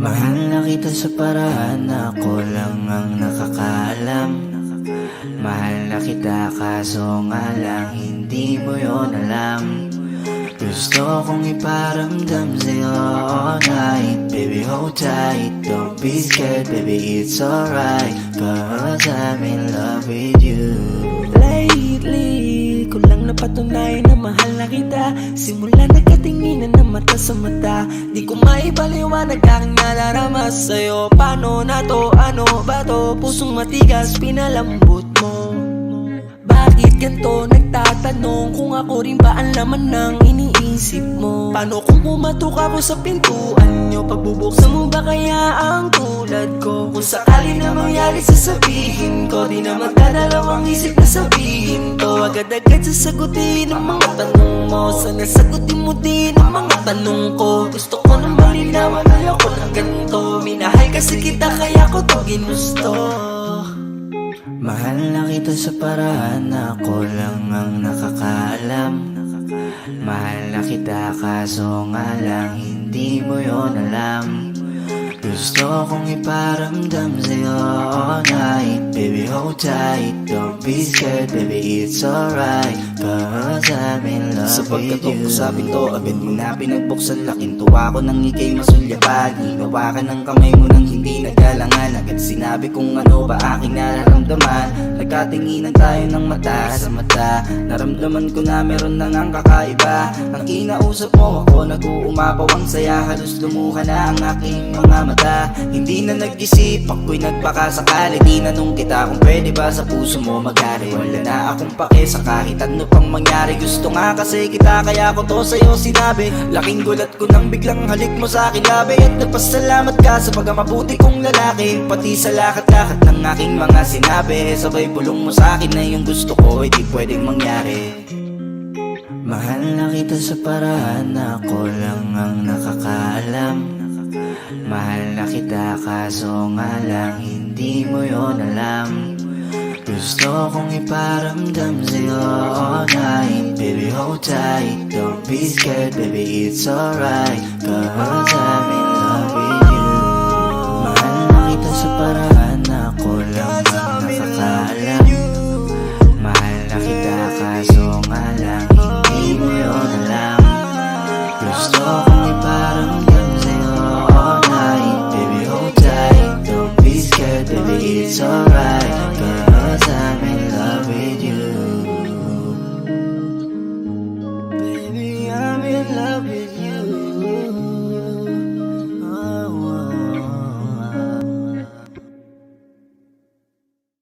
Mahal na kita sa paraan na ako lang ang nakakaalam. Mahal na kita kaso nga lang hindi mo yon alam. Gusto kong iparamdam sa'yo all night. Baby, hold tight, don't be scared, baby, it's alright, 'cause I'm in love with you. Lately, ko lang napatunay na mahal na kita. Simula nagkatinginan na mata sa mata, di ko maipaliwanag aking nadarama sa'yo. Paano na to, ano ba to? Pusong matigas, pinalambot mo. Bakit ganito? Nagtatanong kung ako rin ba ang laman ng iniisip mo. Paano kung pumatok ako sa pintuan nyo? Pagbubuksan mo ba kaya ang tulad ko? Kung sakali na mangyari sasabihin ko, di na magdadalawang isip na sabihin to. Agad-agad sasagutin ang mga tanong mo. Sana sagutin mo din ang mga tanong ko. Gusto ko na malinawan, ayoko ng ganito. Minahal kasi kita kaya ko to ginusto. Mahal na kita sa paraan na ako lang ang nakakaalam. Mahal na kita kaso nga lang hindi mo yon alam. Gusto kong iparamdam sa'yo all night. Baby, hold tight, don't be scared, baby, it's alright, 'cause I'm in love Sa with you. pagkatuko to, agad mo na pinagbuksan. Laking tuwa ko nang ikay masulyapan. Hinawa ka ng kamay mo nang hindi nagalangan. Agad sinabi kung ano ba aking nararamdaman. Nagkatinginan tayo ng mata sa mata. Naramdaman ko na meron na ngang kakaiba. Ang kinausap mo ako, nag-uumapaw ang saya. Halos lumuha na ang aking mga mata. Hindi na nag-isip, ako'y nagpakasakali. Tinanong kita kung pwede ba sa puso mo mag-ari. Wala na akong pake sa kahit ano pang mangyari. Gusto nga kasi kita kaya ko to sa'yo sinabi. Laking gulat ko nang biglang halik mo sa akin labi. At nagpasalamat ka sa pagkamabuti kong lalaki. Pati sa lahat-lahat ng aking mga sinabi. Sabay bulong mo sa akin na yung gusto ko ay di pwedeng mangyari. Mahal na kita sa paraan na ako lang ang nakakaalam. Mahal na kita kaso nga lang hindi mo yon alam. Gusto kong iparamdam sa'yo all night. Baby, hold tight, don't be scared, baby, it's alright, 'cause I'm in love with you. Mahal na kita sa paraan na ako lang ang nakakaalam. Mahal na kita kaso nga lang hindi mo yon alam. Gusto kong iparamdam sa'yo all night. Baby, hold tight, don't be scared, baby, it's alright.